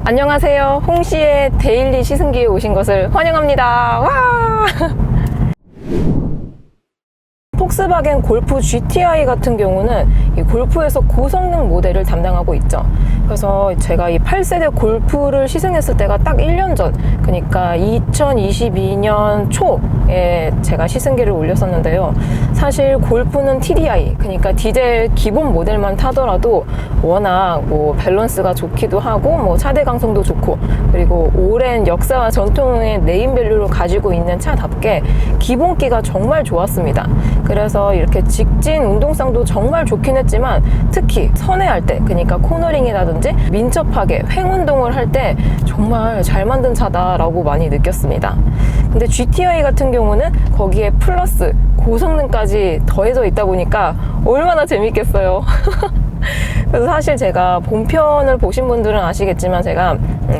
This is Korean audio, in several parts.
안녕하세요. 홍시의 데일리 시승기에 오신 것을 환영합니다. 와! 폭스바겐 골프 GTI 같은 경우는 이 골프에서 고성능 모델을 담당하고 있죠. 그래서 제가 이 8세대 골프를 시승했을 때가 딱 1년 전, 그러니까 2022년 초에 제가 시승기를 올렸었는데요. 사실 골프는 TDI, 그러니까 디젤 기본 모델만 타더라도 워낙 뭐 밸런스가 좋기도 하고 뭐 차대 강성도 좋고, 그리고 오랜 역사와 전통의 네임밸류를 가지고 있는 차답게 기본기가 정말 좋았습니다. 그래서 이렇게 직진 운동성도 정말 좋긴 했지만, 특히 선회할 때, 그러니까 코너링이라든지 민첩하게 횡운동을 할 때 정말 잘 만든 차다라고 많이 느꼈습니다. 근데 GTI 같은 경우는 거기에 플러스 고성능까지 더해져 있다 보니까 얼마나 재밌겠어요. 그래서 사실 제가 본편을 보신 분들은 아시겠지만, 제가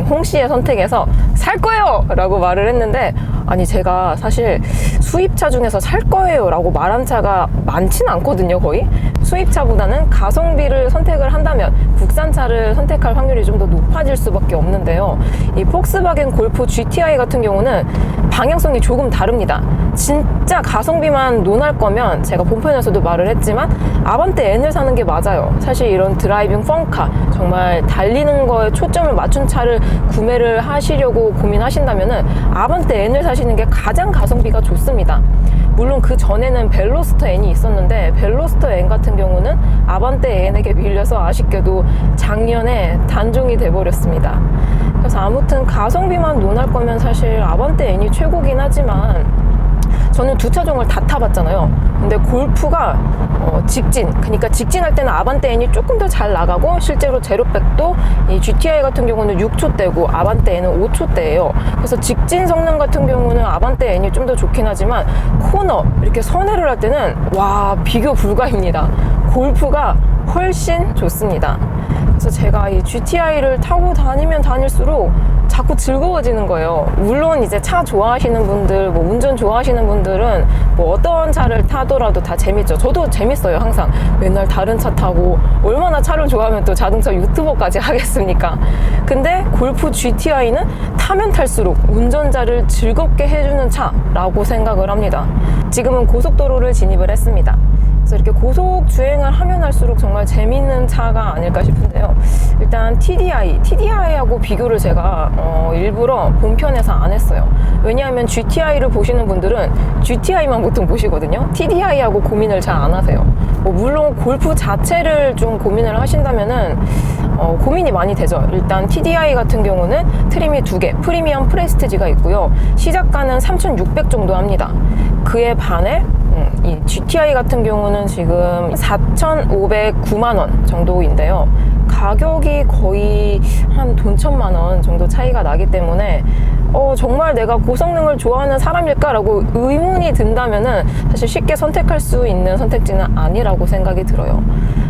홍씨의 선택에서 살 거예요! 라고 말을 했는데, 아니 제가 사실 수입차 중에서 살 거예요 라고 말한 차가 많지는 않거든요. 거의 수입차보다는 가성비를 선택을 한다면 국산차를 선택할 확률이 좀 더 높아질 수밖에 없는데요. 이 폭스바겐 골프 GTI 같은 경우는 방향성이 조금 다릅니다. 진짜 가성비만 논할 거면 제가 본편에서도 말을 했지만 아반떼 N을 사는 게 맞아요. 사실 이런 드라이빙 펑카, 정말 달리는 거에 초점을 맞춘 차를 구매를 하시려고 고민하신다면은 아반떼 N을 사시는 게 가장 가성비가 좋습니다. 물론 그 전에는 벨로스터 N이 있었는데, 벨로스터 N 같은 경우는 아반떼 N에게 밀려서 아쉽게도 작년에 단종이 돼버렸습니다. 그래서 아무튼 가성비만 논할 거면 사실 아반떼 N이 최고긴 하지만, 저는 두 차종을 다 타봤잖아요. 근데 골프가 직진, 그러니까 직진할 때는 아반떼 N이 조금 더 잘 나가고, 실제로 제로백도 이 GTI 같은 경우는 6초대고 아반떼 N은 5초대예요. 그래서 직진 성능 같은 경우는 아반떼 N이 좀 더 좋긴 하지만, 코너, 이렇게 선회를 할 때는 와, 비교 불가입니다. 골프가 훨씬 좋습니다. 그래서 제가 이 GTI를 타고 다니면 다닐수록 자꾸 즐거워지는 거예요. 물론 이제 차 좋아하시는 분들, 뭐 운전 좋아하시는 분들은 뭐 어떤 차를 타더라도 다 재밌죠. 저도 재밌어요. 항상 맨날 다른 차 타고, 얼마나 차를 좋아하면 또 자동차 유튜버까지 하겠습니까? 근데 골프 GTI는 타면 탈수록 운전자를 즐겁게 해주는 차라고 생각을 합니다. 지금은 고속도로를 진입을 했습니다. 그래서 이렇게 고속 주행을 하면 할수록 정말 재밌는 차가 아닐까 싶은데요. 일단 TDI하고 비교를 제가 일부러 본편에서 안 했어요. 왜냐하면 GTI를 보시는 분들은 GTI만 보통 보시거든요. TDI하고 고민을 잘 안 하세요. 뭐 물론 골프 자체를 좀 고민을 하신다면은 고민이 많이 되죠. 일단 TDI 같은 경우는 트림이 2개, 프리미엄 프레스티지가 있고요. 시작가는 3,600 정도 합니다. 그에 반해 이 GTI 같은 경우는 지금 4,509만 원 정도인데요. 가격이 거의 한 돈 1,000만 원 정도 차이가 나기 때문에 정말 내가 고성능을 좋아하는 사람일까라고 의문이 든다면은 사실 쉽게 선택할 수 있는 선택지는 아니라고 생각이 들어요.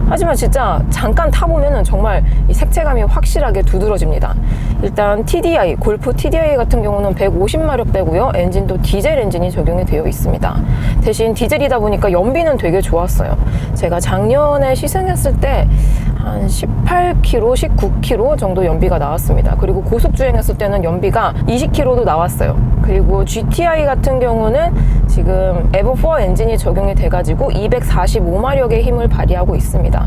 하지만 진짜 잠깐 타보면은 정말 이 색채감이 확실하게 두드러집니다. 일단 TDI, 골프 TDI 같은 경우는 150마력대고요. 엔진도 디젤 엔진이 적용이 되어 있습니다. 대신 디젤이다 보니까 연비는 되게 좋았어요. 제가 작년에 시승했을 때 한 18km, 19km 정도 연비가 나왔습니다. 그리고 고속주행했을 때는 연비가 20km도 나왔어요. 그리고 GTI 같은 경우는 지금 에버4 엔진이 적용이 돼가지고 245마력의 힘을 발휘하고 있습니다.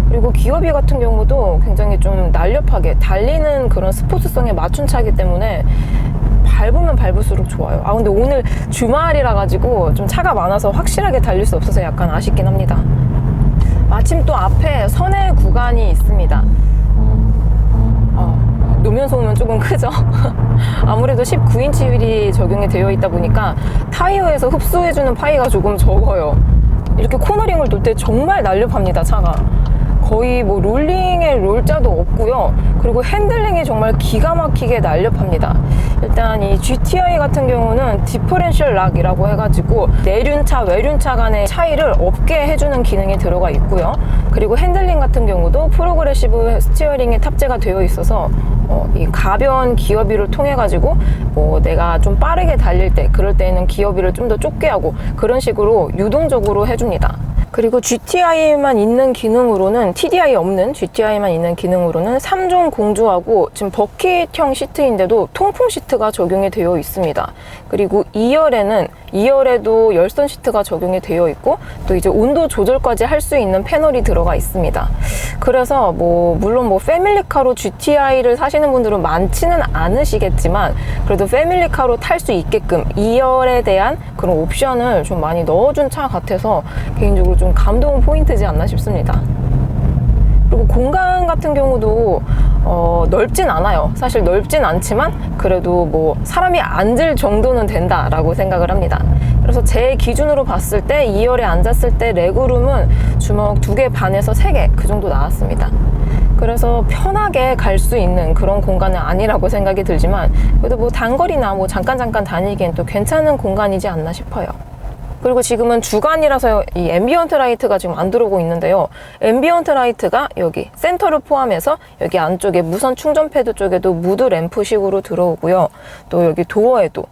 그리고 기어비 같은 경우도 굉장히 좀 날렵하게 달리는 그런 스포츠성에 맞춘 차이기 때문에 밟으면 밟을수록 좋아요. 근데 오늘 주말이라 가지고 좀 차가 많아서 확실하게 달릴 수 없어서 약간 아쉽긴 합니다. 마침 또 앞에 선회 구간이 있습니다. 노면 소음은 조금 크죠? 아무래도 19인치 휠이 적용이 되어 있다 보니까 타이어에서 흡수해주는 파이가 조금 적어요. 이렇게 코너링을 돌 때 정말 날렵합니다, 차가. 거의 뭐 롤링에 롤자도 없고요. 그리고 핸들링이 정말 기가 막히게 날렵합니다. 일단 이 GTI 같은 경우는 디퍼렌셜 락이라고 해가지고 내륜차, 외륜차 간의 차이를 없게 해주는 기능이 들어가 있고요. 그리고 핸들링 같은 경우도 프로그레시브 스티어링에 탑재가 되어 있어서 이 가벼운 기어비를 통해 가지고 뭐 내가 좀 빠르게 달릴 때, 그럴 때는 기어비를 좀 더 좁게 하고 그런 식으로 유동적으로 해줍니다. 그리고 GTI만 있는 기능으로는, TDI 없는 GTI만 있는 기능으로는 3종 공조하고 지금 버킷형 시트인데도 통풍 시트가 적용이 되어 있습니다. 그리고 2열에도 열선 시트가 적용이 되어 있고 또 이제 온도 조절까지 할 수 있는 패널이 들어가 있습니다. 그래서 물론 패밀리카로 GTI를 사시는 분들은 많지는 않으시겠지만 그래도 패밀리카로 탈 수 있게끔 2열에 대한 그런 옵션을 좀 많이 넣어준 차 같아서 개인적으로 좀 감동 포인트지 않나 싶습니다. 그리고 공간 같은 경우도 넓진 않아요. 사실 넓진 않지만 그래도 사람이 앉을 정도는 된다라고 생각을 합니다. 그래서 제 기준으로 봤을 때 2열에 앉았을 때 레그룸은 주먹 2개 반에서 3개 그 정도 나왔습니다. 그래서 편하게 갈 수 있는 그런 공간은 아니라고 생각이 들지만 그래도 단거리나 잠깐 다니기엔 또 괜찮은 공간이지 않나 싶어요. 그리고 지금은 주간이라서 이 앰비언트 라이트가 지금 안 들어오고 있는데요. 앰비언트 라이트가 여기 센터를 포함해서 여기 안쪽에 무선 충전 패드 쪽에도 무드 램프식으로 들어오고요. 또 여기 도어에도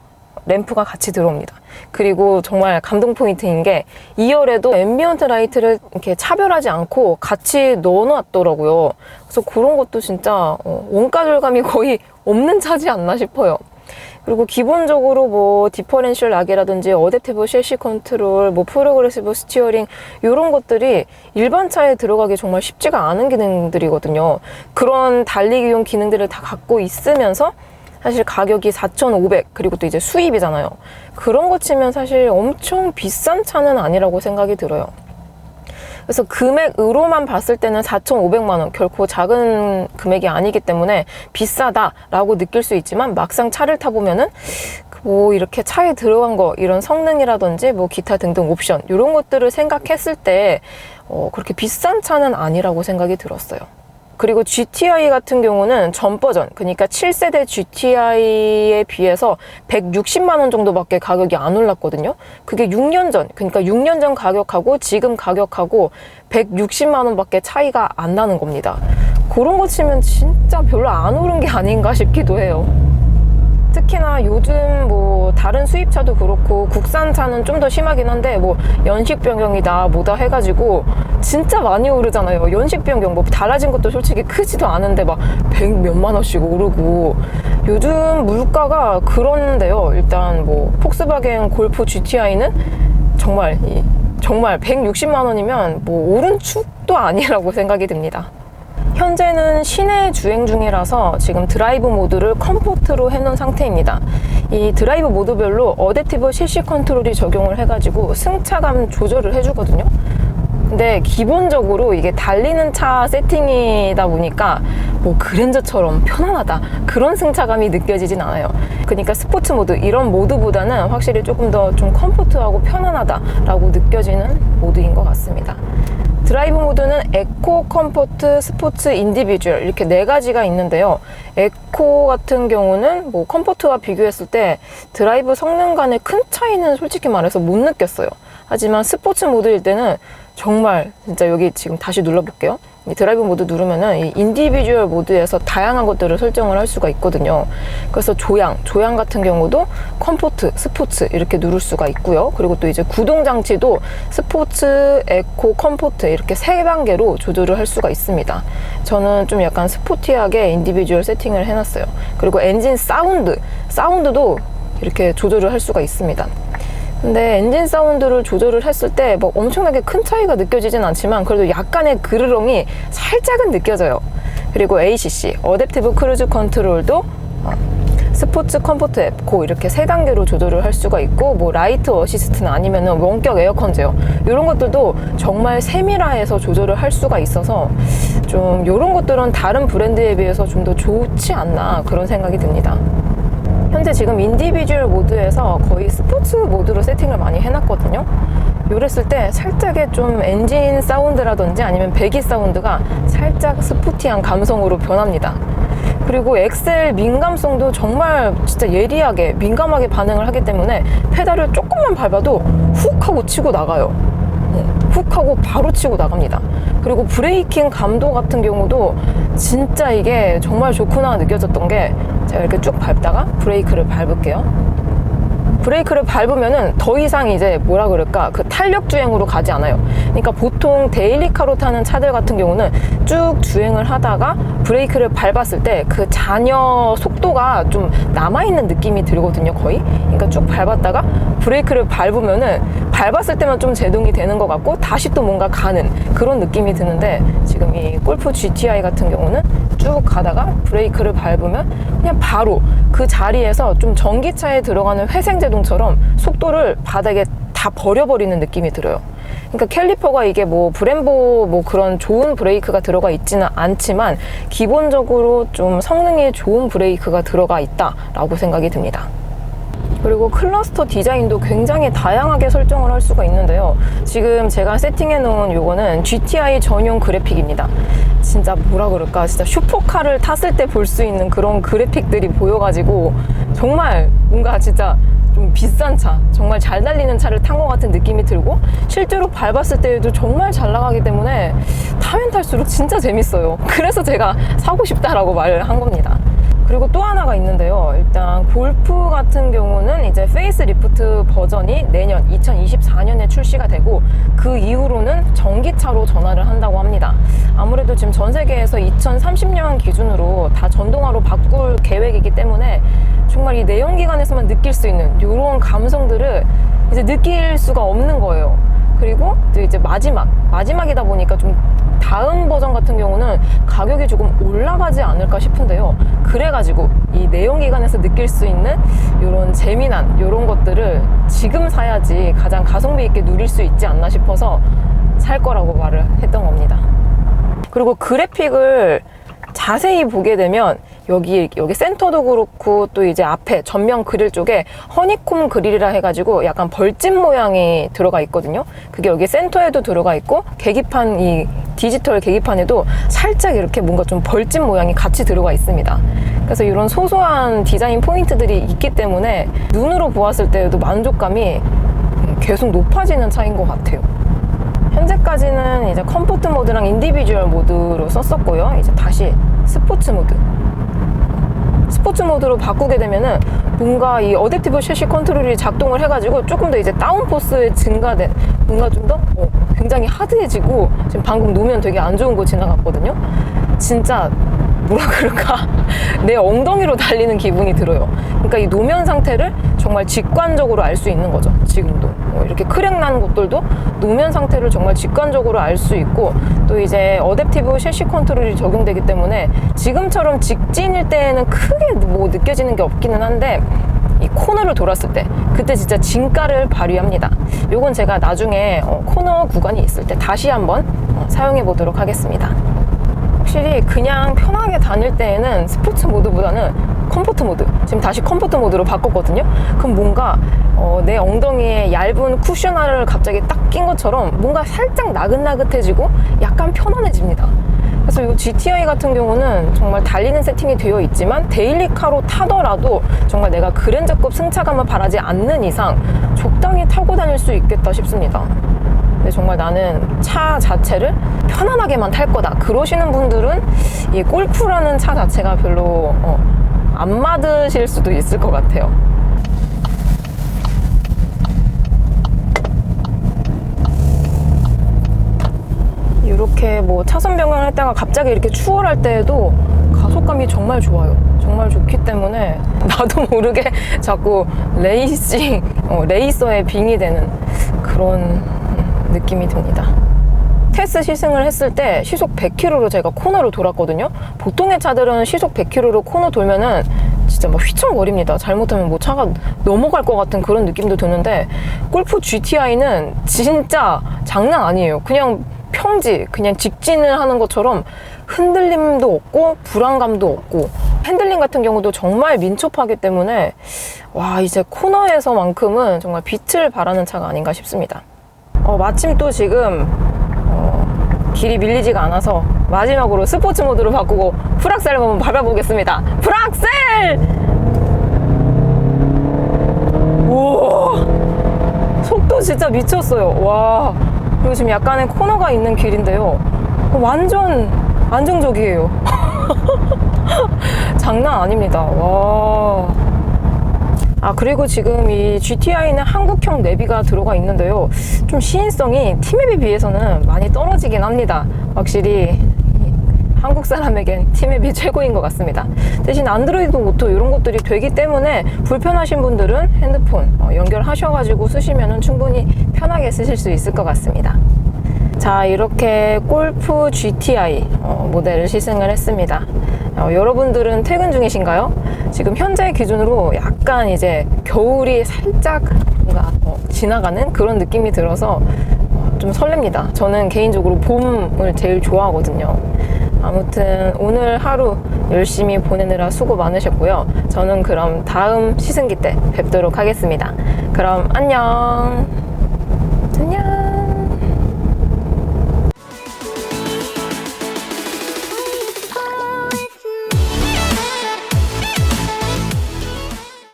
램프가 같이 들어옵니다. 그리고 정말 감동 포인트인 게 2열에도 앰비언트 라이트를 이렇게 차별하지 않고 같이 넣어놨더라고요. 그래서 그런 것도 진짜 원가 절감이 거의 없는 차지 않나 싶어요. 그리고 기본적으로 디퍼렌셜 락이라든지 어댑티브 셰시 컨트롤, 프로그레시브 스티어링 이런 것들이 일반 차에 들어가기 정말 쉽지가 않은 기능들이거든요. 그런 달리기용 기능들을 다 갖고 있으면서 사실 가격이 4,500 그리고 또 이제 수입이잖아요. 그런 거 치면 사실 엄청 비싼 차는 아니라고 생각이 들어요. 그래서 금액으로만 봤을 때는 4,500만 원 결코 작은 금액이 아니기 때문에 비싸다라고 느낄 수 있지만 막상 차를 타보면은 이렇게 차에 들어간 거 이런 성능이라든지 기타 등등 옵션 이런 것들을 생각했을 때 그렇게 비싼 차는 아니라고 생각이 들었어요. 그리고 GTI 같은 경우는 전 버전, 그러니까 7세대 GTI에 비해서 160만 원 정도밖에 가격이 안 올랐거든요. 그게 6년 전, 그러니까 6년 전 가격하고 지금 가격하고 160만 원밖에 차이가 안 나는 겁니다. 그런 거 치면 진짜 별로 안 오른 게 아닌가 싶기도 해요. 특히나 요즘 다른 수입차도 그렇고 국산차는 좀 더 심하긴 한데 연식 변경이다 뭐다 해가지고 진짜 많이 오르잖아요. 연식 변경 달라진 것도 솔직히 크지도 않은데 100 몇만 원씩 오르고 요즘 물가가 그런데요. 일단 폭스바겐 골프 GTI는 정말 160만 원이면 오른 축도 아니라고 생각이 듭니다. 현재는 시내 주행 중이라서 지금 드라이브 모드를 컴포트로 해놓은 상태입니다. 이 드라이브 모드별로 어댑티브 CC 컨트롤이 적용을 해가지고 승차감 조절을 해주거든요. 근데 기본적으로 이게 달리는 차 세팅이다 보니까 그랜저처럼 편안하다 그런 승차감이 느껴지진 않아요. 그러니까 스포츠 모드 이런 모드보다는 확실히 조금 더 좀 컴포트하고 편안하다라고 느껴지는 모드인 것 같습니다. 드라이브 모드는 에코, 컴포트, 스포츠, 인디비주얼 이렇게 4가지가 있는데요. 에코 같은 경우는 컴포트와 비교했을 때 드라이브 성능 간의 큰 차이는 솔직히 말해서 못 느꼈어요. 하지만 스포츠 모드일 때는 정말 진짜 여기 지금 다시 눌러볼게요. 이 드라이브 모드 누르면은 이 인디비주얼 모드에서 다양한 것들을 설정을 할 수가 있거든요. 그래서 조향 같은 경우도 컴포트, 스포츠 이렇게 누를 수가 있고요. 그리고 또 이제 구동 장치도 스포츠, 에코, 컴포트 이렇게 3단계로 조절을 할 수가 있습니다. 저는 좀 약간 스포티하게 인디비주얼 세팅을 해놨어요. 그리고 엔진 사운드도 이렇게 조절을 할 수가 있습니다. 근데 엔진 사운드를 조절을 했을 때 엄청나게 큰 차이가 느껴지진 않지만 그래도 약간의 그르렁이 살짝은 느껴져요. 그리고 ACC, 어댑티브 크루즈 컨트롤도 스포츠, 컴포트, 에코 이렇게 3단계로 조절을 할 수가 있고 라이트 어시스트나 아니면은 원격 에어컨 제어 이런 것들도 정말 세밀화해서 조절을 할 수가 있어서 좀 이런 것들은 다른 브랜드에 비해서 좀 더 좋지 않나 그런 생각이 듭니다. 현재 지금 인디비주얼 모드에서 거의 스포츠 모드로 세팅을 많이 해놨거든요. 요랬을 때 살짝의 좀 엔진 사운드라든지 아니면 배기 사운드가 살짝 스포티한 감성으로 변합니다. 그리고 엑셀 민감성도 정말 진짜 예리하게 민감하게 반응을 하기 때문에 페달을 조금만 밟아도 훅 하고 치고 나가요. 훅 하고 바로 치고 나갑니다. 그리고 브레이킹 감도 같은 경우도 진짜 이게 정말 좋구나 느껴졌던 게 제가 이렇게 쭉 밟다가 브레이크를 밟을게요. 브레이크를 밟으면은 더 이상 이제 뭐라 그럴까, 그 탄력 주행으로 가지 않아요. 그러니까 보통 데일리카로 타는 차들 같은 경우는 쭉 주행을 하다가 브레이크를 밟았을 때 그 잔여 속도가 좀 남아있는 느낌이 들거든요, 거의. 그러니까 쭉 밟았다가 브레이크를 밟으면은 밟았을 때만 좀 제동이 되는 것 같고 다시 또 뭔가 가는 그런 느낌이 드는데, 지금 이 골프 GTI 같은 경우는 쭉 가다가 브레이크를 밟으면 그냥 바로 그 자리에서 좀 전기차에 들어가는 회생제동처럼 속도를 바닥에 다 버려버리는 느낌이 들어요. 그러니까 캘리퍼가 이게 뭐 브렘보 뭐 그런 좋은 브레이크가 들어가 있지는 않지만 기본적으로 좀 성능이 좋은 브레이크가 들어가 있다라고 생각이 듭니다. 그리고 클러스터 디자인도 굉장히 다양하게 설정을 할 수가 있는데요. 지금 제가 세팅해 놓은 요거는 GTI 전용 그래픽입니다. 진짜 뭐라 그럴까, 진짜 슈퍼카를 탔을 때 볼 수 있는 그런 그래픽들이 보여가지고 정말 뭔가 진짜 좀 비싼 차, 정말 잘 달리는 차를 탄 것 같은 느낌이 들고, 실제로 밟았을 때에도 정말 잘 나가기 때문에 타면 탈수록 진짜 재밌어요. 그래서 제가 사고 싶다라고 말을 한 겁니다. 그리고 또 하나가 있는데요. 일단 골프 같은 경우는 이제 페이스리프트 버전이 내년 2024년에 출시가 되고, 그 이후로는 전기차로 전환을 한다고 합니다. 아무래도 지금 전 세계에서 2030년 기준으로 다 전동화로 바꿀 계획이기 때문에 정말 이 내연기관에서만 느낄 수 있는 이런 감성들을 이제 느낄 수가 없는 거예요. 그리고 또 이제 마지막이다 보니까 좀 다음 버전 같은 경우는 가격이 조금 올라가지 않을까 싶은데요. 그래가지고 이 내연기관에서 느낄 수 있는 이런 재미난 이런 것들을 지금 사야지 가장 가성비 있게 누릴 수 있지 않나 싶어서 살 거라고 말을 했던 겁니다. 그리고 그래픽을 자세히 보게 되면 여기 센터도 그렇고 또 이제 앞에 전면 그릴 쪽에 허니콤 그릴이라 해가지고 약간 벌집 모양이 들어가 있거든요. 그게 여기 센터에도 들어가 있고, 계기판, 이 디지털 계기판에도 살짝 이렇게 뭔가 좀 벌집 모양이 같이 들어가 있습니다. 그래서 이런 소소한 디자인 포인트들이 있기 때문에 눈으로 보았을 때에도 만족감이 계속 높아지는 차인 것 같아요. 현재까지는 이제 컴포트 모드랑 인디비주얼 모드로 썼었고요. 이제 다시 스포츠 모드로 바꾸게 되면은 뭔가 이 어댑티브 셰시 컨트롤이 작동을 해가지고 조금 더 이제 다운포스에 증가된, 뭔가 좀 더 굉장히 하드해지고, 지금 방금 노면 되게 안 좋은 거 지나갔거든요. 진짜 뭐라 그럴까, 내 엉덩이로 달리는 기분이 들어요. 그러니까 이 노면 상태를 정말 직관적으로 알 수 있는 거죠. 지금도 이렇게 크랙 나는 곳들도 노면 상태를 정말 직관적으로 알 수 있고, 또 이제 어댑티브 셰시 컨트롤이 적용되기 때문에 지금처럼 직진일 때에는 크게 뭐 느껴지는 게 없기는 한데, 이 코너를 돌았을 때 그때 진짜 진가를 발휘합니다. 요건 제가 나중에 코너 구간이 있을 때 다시 한번 사용해 보도록 하겠습니다. 확실히 그냥 편하게 다닐 때에는 스포츠 모드보다는 컴포트 모드, 지금 다시 컴포트 모드로 바꿨거든요. 그럼 뭔가 내 엉덩이에 얇은 쿠셔너를 갑자기 딱 낀 것처럼 뭔가 살짝 나긋나긋해지고 약간 편안해집니다. 그래서 이 GTI 같은 경우는 정말 달리는 세팅이 되어 있지만 데일리카로 타더라도 정말 내가 그랜저급 승차감을 바라지 않는 이상 적당히 타고 다닐 수 있겠다 싶습니다. 근데 정말 나는 차 자체를 편안하게만 탈 거다, 그러시는 분들은 이 골프라는 차 자체가 별로 안 맞으실 수도 있을 것 같아요. 이렇게 뭐 차선 변경할 때가 갑자기 이렇게 추월할 때에도 가속감이 정말 좋아요. 정말 좋기 때문에 나도 모르게 자꾸 레이서에 빙이 되는 그런 느낌이 듭니다. 테스트 시승을 했을 때 시속 100km로 제가 코너를 돌았거든요. 보통의 차들은 시속 100km로 코너 돌면은 진짜 막 휘청거립니다. 잘못하면 뭐 차가 넘어갈 것 같은 그런 느낌도 드는데, 골프 GTI는 진짜 장난 아니에요. 그냥 평지, 그냥 직진을 하는 것처럼 흔들림도 없고 불안감도 없고, 핸들링 같은 경우도 정말 민첩하기 때문에 와, 이제 코너에서만큼은 정말 빛을 발하는 차가 아닌가 싶습니다. 마침 또 지금 길이 밀리지가 않아서 마지막으로 스포츠 모드로 바꾸고 풀악셀을 한번 밟아보겠습니다. 풀악셀! 우와, 속도 진짜 미쳤어요. 와, 그리고 지금 약간의 코너가 있는 길인데요, 완전 안정적이에요. 장난 아닙니다. 와, 그리고 지금 이 GTI는 한국형 내비가 들어가 있는데요. 좀 시인성이 T맵에 비해서는 많이 떨어지긴 합니다. 확실히 한국 사람에겐 T맵이 최고인 것 같습니다. 대신 안드로이드 오토 이런 것들이 되기 때문에 불편하신 분들은 핸드폰 연결하셔가지고 쓰시면 충분히 편하게 쓰실 수 있을 것 같습니다. 자, 이렇게 골프 GTI 모델을 시승을 했습니다. 여러분들은 퇴근 중이신가요? 지금 현재 기준으로 약간 이제 겨울이 살짝 뭔가 지나가는 그런 느낌이 들어서 좀 설렙니다. 저는 개인적으로 봄을 제일 좋아하거든요. 아무튼 오늘 하루 열심히 보내느라 수고 많으셨고요. 저는 그럼 다음 시승기 때 뵙도록 하겠습니다. 그럼 안녕. 안녕.